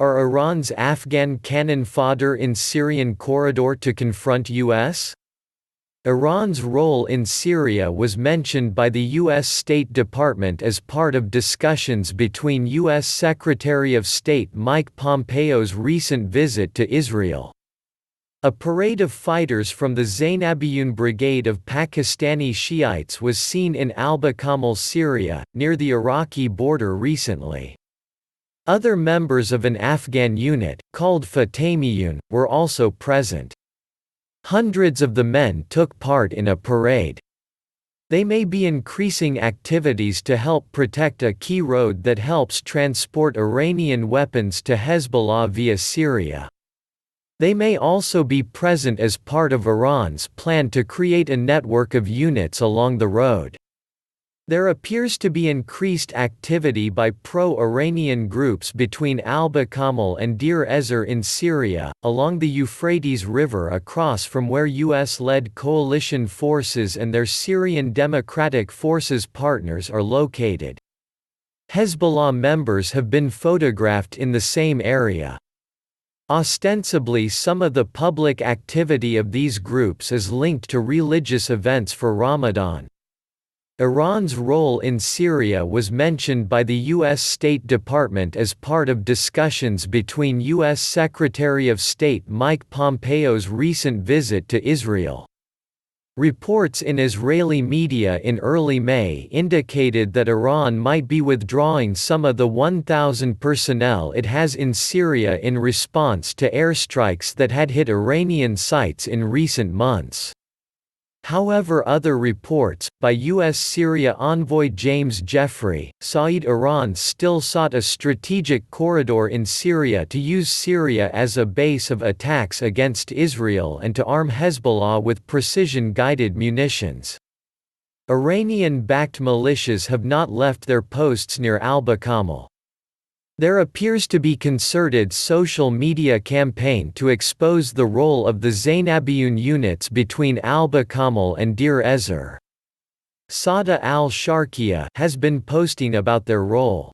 Are Iran's Afghan cannon fodder in Syrian corridor to confront U.S.? Iran's role in Syria was mentioned by the U.S. State Department as part of discussions between U.S. Secretary of State Mike Pompeo's recent visit to Israel. A parade of fighters from the Zainabiyun Brigade of Pakistani Shiites was seen in al-Bakamel, Syria, near the Iraqi border recently. Other members of an Afghan unit, called Fatemiyun, were also present. Hundreds of the men took part in a parade. They may be increasing activities to help protect a key road that helps transport Iranian weapons to Hezbollah via Syria. They may also be present as part of Iran's plan to create a network of units along the road. There appears to be increased activity by pro-Iranian groups between al-Bakamel and Deir Ezzor in Syria, along the Euphrates River across from where US-led coalition forces and their Syrian Democratic Forces partners are located. Hezbollah members have been photographed in the same area. Ostensibly, some of the public activity of these groups is linked to religious events for Ramadan. Iran's role in Syria was mentioned by the U.S. State Department as part of discussions between U.S. Secretary of State Mike Pompeo's recent visit to Israel. Reports in Israeli media in early May indicated that Iran might be withdrawing some of the 1,000 personnel it has in Syria in response to airstrikes that had hit Iranian sites in recent months. However, other reports, by U.S. Syria envoy James Jeffrey, said Iran still sought a strategic corridor in Syria to use Syria as a base of attacks against Israel and to arm Hezbollah with precision-guided munitions. Iranian-backed militias have not left their posts near al-Bakamel. There appears to be concerted social media campaign to expose the role of the Zainabiyun units between al-Bakamel and Deir Ezzor. Sada al-Sharqiya has been posting about their role.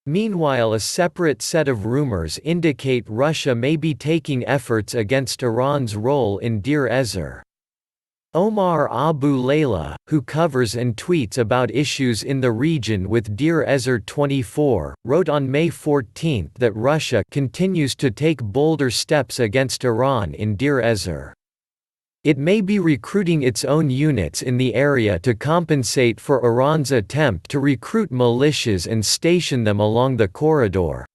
Meanwhile, a separate set of rumors indicate Russia may be taking efforts against Iran's role in Deir Ezzor. Omar Abu Layla, who covers and tweets about issues in the region with Deir Ezzor 24, wrote on May 14 that Russia continues to take bolder steps against Iran in Deir Ezzor. It may be recruiting its own units in the area to compensate for Iran's attempt to recruit militias and station them along the corridor.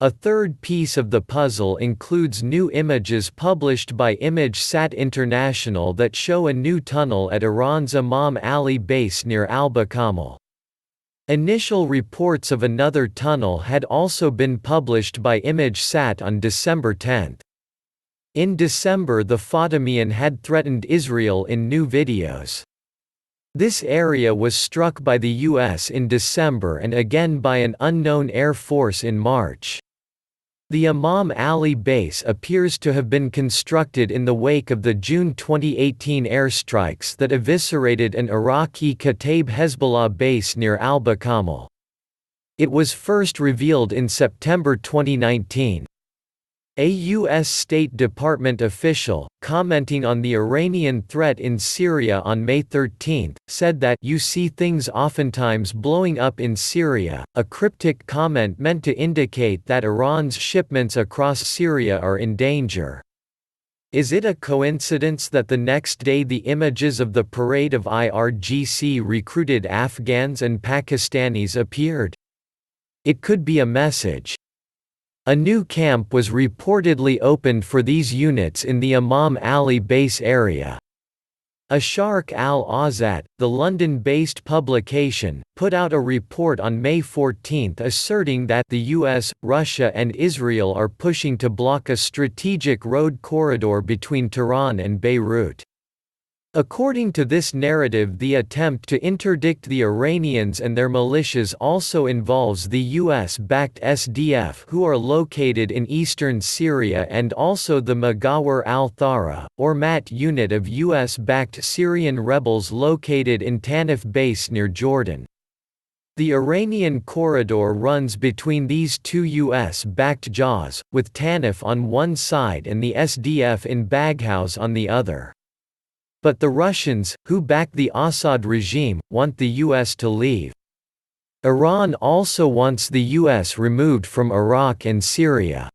A third piece of the puzzle includes new images published by ImageSat International that show a new tunnel at Iran's Imam Ali base near al-Bakamel. Initial reports of another tunnel had also been published by ImageSat on December 10. In December, the Fatemiyun had threatened Israel in new videos. This area was struck by the U.S. in December and again by an unknown air force in March. The Imam Ali base appears to have been constructed in the wake of the June 2018 airstrikes that eviscerated an Iraqi Kataib Hezbollah base near al-Bakamel. It was first revealed in September 2019. A U.S. State Department official, commenting on the Iranian threat in Syria on May 13, said that "you see things oftentimes blowing up in Syria," a cryptic comment meant to indicate that Iran's shipments across Syria are in danger. Is it a coincidence that the next day the images of the parade of IRGC recruited Afghans and Pakistanis appeared? It could be a message. A new camp was reportedly opened for these units in the Imam Ali base area. Asharq al-Azat, the London-based publication, put out a report on May 14 asserting that the US, Russia and Israel are pushing to block a strategic road corridor between Tehran and Beirut. According to this narrative, the attempt to interdict the Iranians and their militias also involves the US-backed SDF who are located in eastern Syria and also the Mughawar al-Thara, or MAT unit of US-backed Syrian rebels located in Tanif base near Jordan. The Iranian corridor runs between these two US-backed jaws, with TANF on one side and the SDF in Baghouz on the other. But the Russians, who back the Assad regime, want the US to leave. Iran also wants the US removed from Iraq and Syria.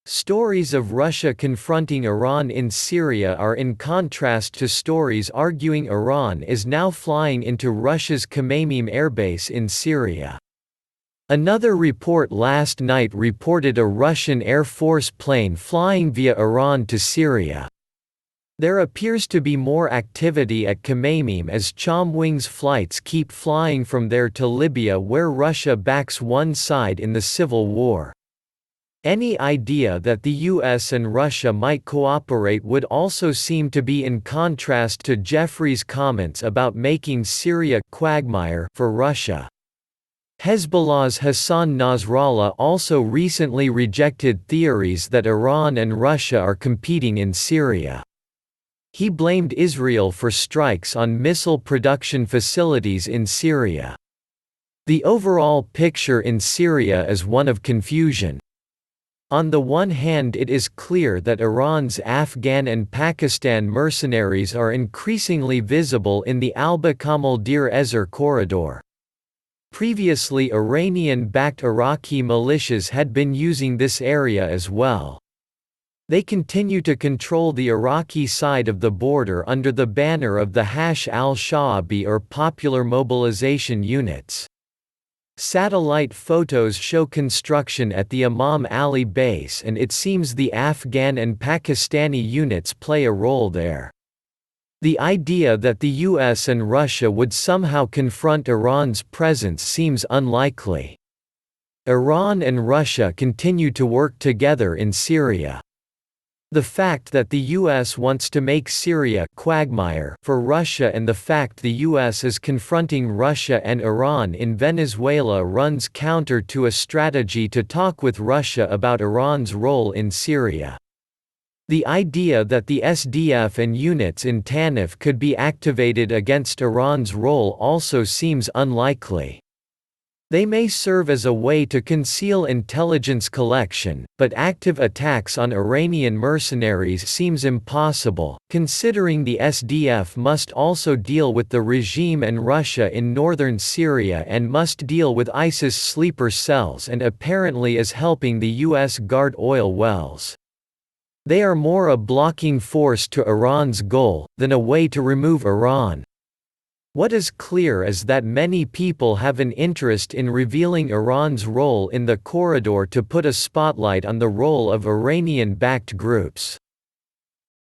Stories of Russia confronting Iran in Syria are in contrast to stories arguing Iran is now flying into Russia's Khmeimim airbase in Syria. Another report last night reported a Russian Air Force plane flying via Iran to Syria. There appears to be more activity at Khmeimim as Chomwing's flights keep flying from there to Libya, where Russia backs one side in the civil war. Any idea that the US and Russia might cooperate would also seem to be in contrast to Jeffrey's comments about making Syria quagmire for Russia. Hezbollah's Hassan Nasrallah also recently rejected theories that Iran and Russia are competing in Syria. He blamed Israel for strikes on missile production facilities in Syria. The overall picture in Syria is one of confusion. On the one hand, it is clear that Iran's Afghan and Pakistan mercenaries are increasingly visible in the Alba-Kamal-Deir Ezzor corridor. Previously, Iranian-backed Iraqi militias had been using this area as well. They continue to control the Iraqi side of the border under the banner of the Hash al-Sha'abi or Popular Mobilization Units. Satellite photos show construction at the Imam Ali base, and it seems the Afghan and Pakistani units play a role there. The idea that the US and Russia would somehow confront Iran's presence seems unlikely. Iran and Russia continue to work together in Syria. The fact that the US wants to make Syria quagmire for Russia and the fact the US is confronting Russia and Iran in Venezuela runs counter to a strategy to talk with Russia about Iran's role in Syria. The idea that the SDF and units in TANF could be activated against Iran's role also seems unlikely. They may serve as a way to conceal intelligence collection, but active attacks on Iranian mercenaries seems impossible, considering the SDF must also deal with the regime and Russia in northern Syria and must deal with ISIS sleeper cells and apparently is helping the US guard oil wells. They are more a blocking force to Iran's goal, than a way to remove Iran. What is clear is that many people have an interest in revealing Iran's role in the corridor to put a spotlight on the role of Iranian-backed groups.